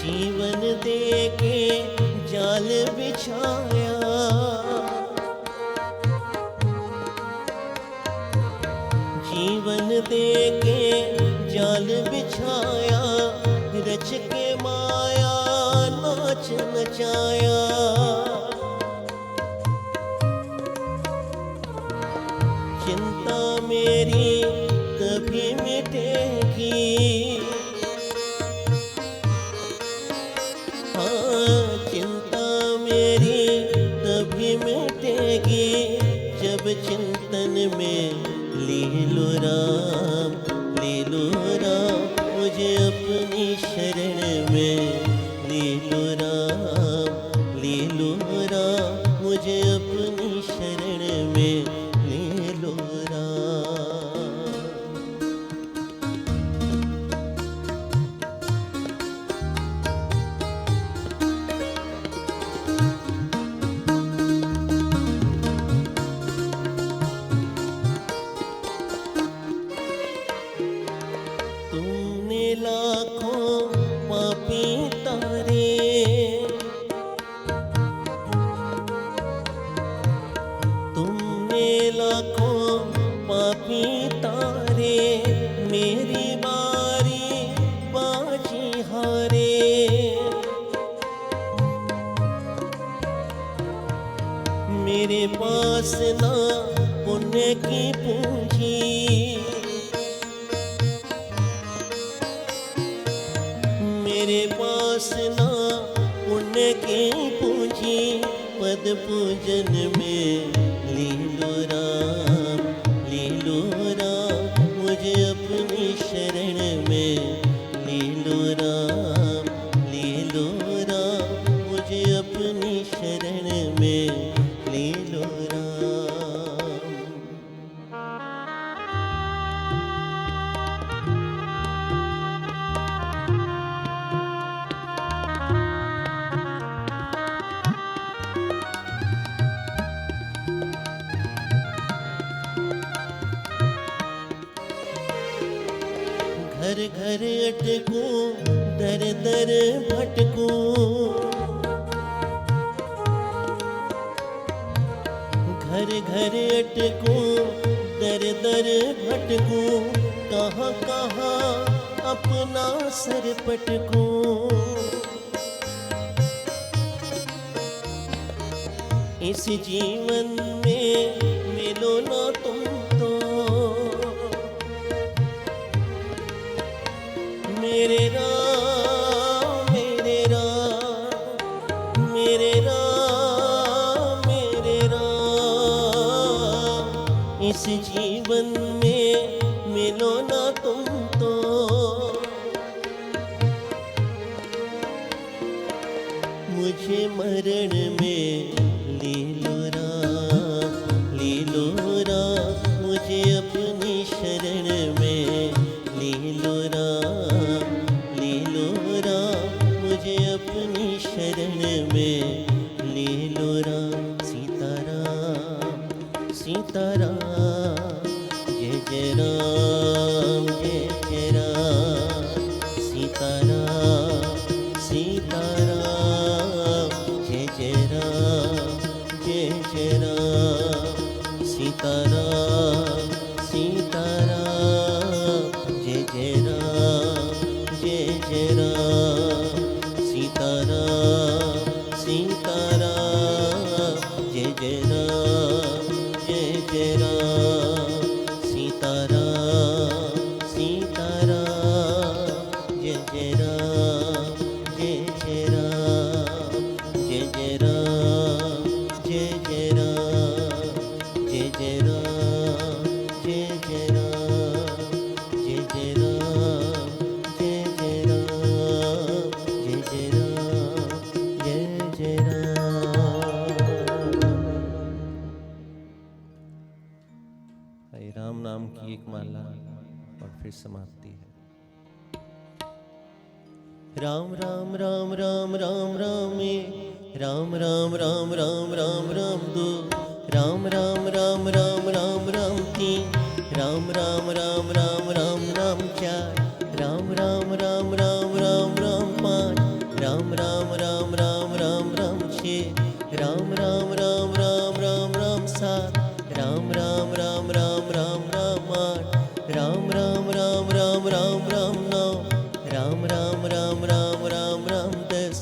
जीवन दे के जाल बिछाया, जीवन दे के जाल बिछाया, रच के माया नाच नचाया। चिंता मेरी कभी मिटेगी, हाँ चिंता मेरी तभी मिटेगी, जब चिंतन में ले लो राम, ले लो राम मुझे अपनी शरण में, ले लो राम, ले लो राम मुझे अपनी शरण में, ले लो राम। तुमने लाखों पापी तारे, तुमने लाखों पापी तारे, मेरी बारी बाजी हारे। मेरे पास ना पुण्य की पूंजी, मेरे पास ना पुण्य की पूंजी, पद पूजन में ले लो राम, ले लो राम मुझे अपनी शरण में, ले लो राम, ले लो राम मुझे अपनी शरण में, ले लो राम। घर घर अटकूं, दर दर भटकूं, घर घर अटकूं, दर दर भटकूं, कहाँ कहाँ अपना सर पटकूं। इस जीवन में मिलो ना तुम तो, मेरे राम मेरे राम, मेरे राम मेरे राम। इस जीवन में मिलो ना तुम तो, मुझे मरण में ले लो राम, ले लो राम मुझे अपनी शरण में, ले लो राम, ले लो राम मुझे अपनी शरण में, ले लो राम। सीताराम सीताराम जय जय राम, जय जय राम। सीताराम सीताराम जय जय राम, जय जय राम। सीताराम सीताराम जय जय राम, जय जय राम। सीताराम सीताराम जय जय राम, जय जय राम। सीताराम सीताराम जय जय राम, जय जय राम। जय जय राम, जय जय राम, जय जय राम, जय जय राम। जय जय राम, जय जय राम, जय जय राम, जय जय राम। हरे राम नाम की एक माला और फिर समाप्ति है। राम राम राम राम राम राम एक, राम राम राम राम राम राम दो, राम राम राम राम राम राम तीन, राम राम राम राम राम राम चार, राम राम राम राम राम राम पाँच, राम राम राम राम 10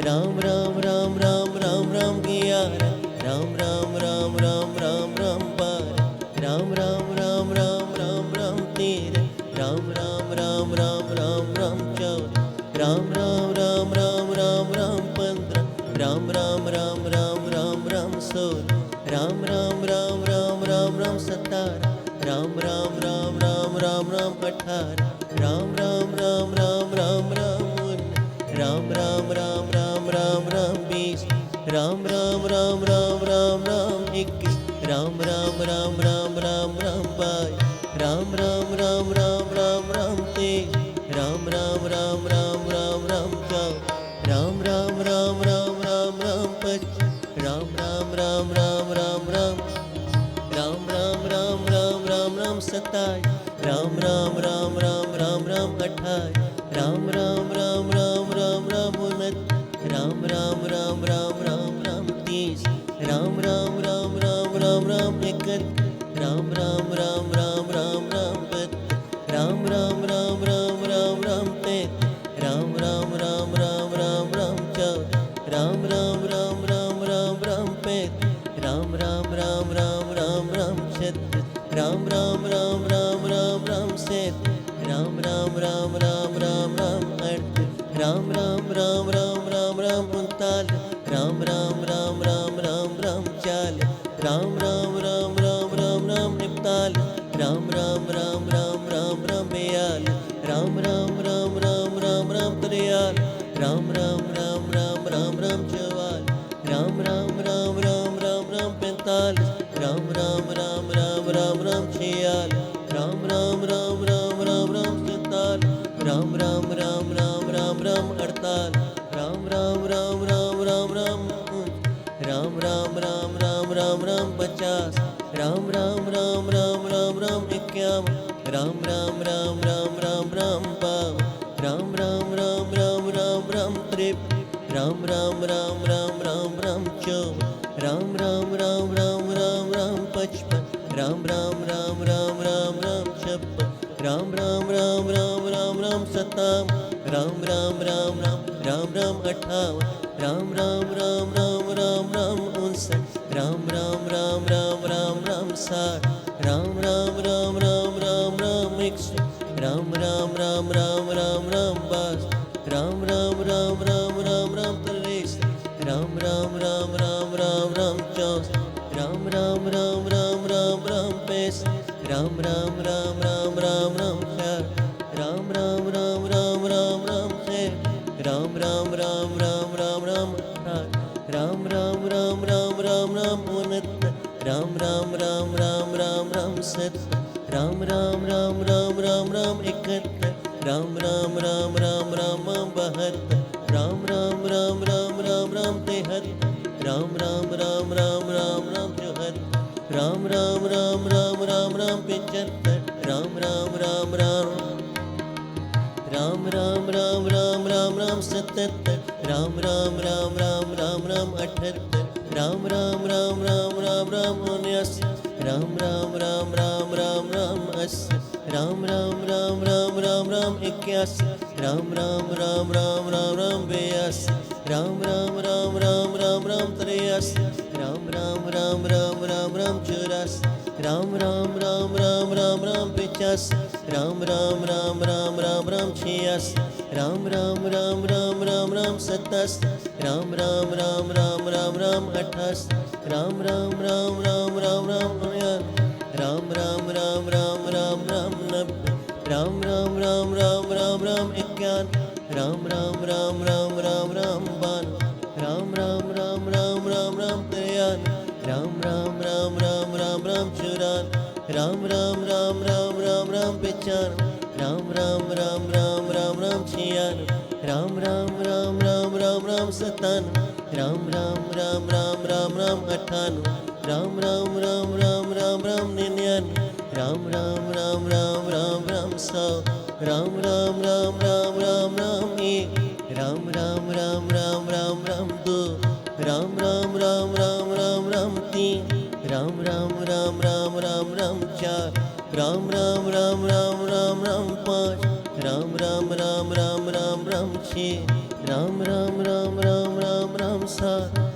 राम राम राम राम राम राम 11 राम राम राम राम राम राम 12 राम राम राम राम राम राम 13 राम राम राम राम राम राम 14 राम राम राम राम राम राम 15 राम राम राम राम राम राम 16 राम राम राम राम राम राम 17 राम राम राम राम राम राम 18 राम राम राम राम राम राम 19 राम राम राम राम राम राम 20 राम राम राम राम राम राम 21 राम राम राम राम राम राम 22 राम राम राम राम राम राम 23 राम राम राम राम राम राम 24 राम राम राम राम राम राम 25 राम राम राम राम राम राम राम राम राम राम राम राम 27 राम राम राम राम राम राम 28 राम राम राम राम राम राम 29 राम राम राम राम राम राम 30 राम राम राम राम राम राम 31 राम राम राम राम राम राम 32 राम राम राम राम राम राम 33 राम राम राम राम राम राम 34 राम राम राम राम राम राम 35 राम राम राम राम राम राम 36 राम राम राम राम राम राम 37 राम राम राम राम राम राम 38 राम राम राम राम राम राम 39 राम राम राम राम राम राम 40 राम राम राम राम राम राम 41 राम राम राम राम राम राम 42 राम राम राम राम राम राम 43 राम राम राम राम राम राम 44 राम राम राम राम राम राम 45 राम राम राम राम राम राम 46 राम राम राम राम राम राम 47 राम राम राम राम राम राम 48 राम राम राम राम राम राम 49 राम राम राम राम राम राम 50 राम राम राम राम राम राम 51 राम राम राम राम राम राम 52 राम राम राम राम राम राम 53 राम राम राम राम राम राम 54 राम राम राम राम राम राम 55 राम राम राम राम राम राम 56 राम राम राम राम राम राम 57 राम राम राम राम राम राम 58 राम राम राम राम राम राम 59 राम राम राम राम राम राम 60 राम राम राम राम राम राम 61 राम राम राम राम राम राम 62 राम राम राम राम राम राम 63 राम राम राम राम राम राम 64 राम राम राम राम राम राम 65 राम राम राम राम राम राम 4 राम राम राम राम राम राम 6 राम राम राम राम राम राम 8 राम राम राम राम राम राम 69 राम राम राम राम राम राम 7 राम राम राम राम राम राम 71 राम राम राम राम राम राम 72 राम राम राम राम राम राम 73 राम राम राम राम राम राम 74 राम राम राम राम राम राम 75 राम राम राम राम राम राम राम राम राम राम 77 राम राम राम राम राम राम 78 राम राम राम राम राम राम 79 राम राम राम राम राम राम 80 राम राम राम राम राम राम 81 राम राम राम राम राम राम 82 राम राम राम राम राम राम 83 राम राम राम राम राम राम 84 राम राम राम राम राम राम 85 राम राम राम राम राम राम 86 राम राम राम राम राम राम 87 राम राम राम राम राम राम 88 राम राम राम राम राम राम 89 राम राम राम राम राम राम 90 राम राम राम राम राम राम 91 राम राम राम राम राम राम 92 राम राम राम राम राम राम 93 राम राम राम राम राम राम 94 राम राम राम राम राम राम 95 राम राम राम राम राम राम 96 राम राम राम राम राम राम 97 राम राम राम राम राम राम 98 राम राम राम राम राम राम 99 राम राम राम राम राम राम 100 राम राम राम राम राम राम 1 राम राम राम राम राम राम 2 राम राम राम राम राम राम 3 राम राम राम राम राम राम 4 राम राम राम राम राम राम 5 રામ રામ રામ રામ રામ રામ છે રામ રામ રામ રામ રામ રામ સા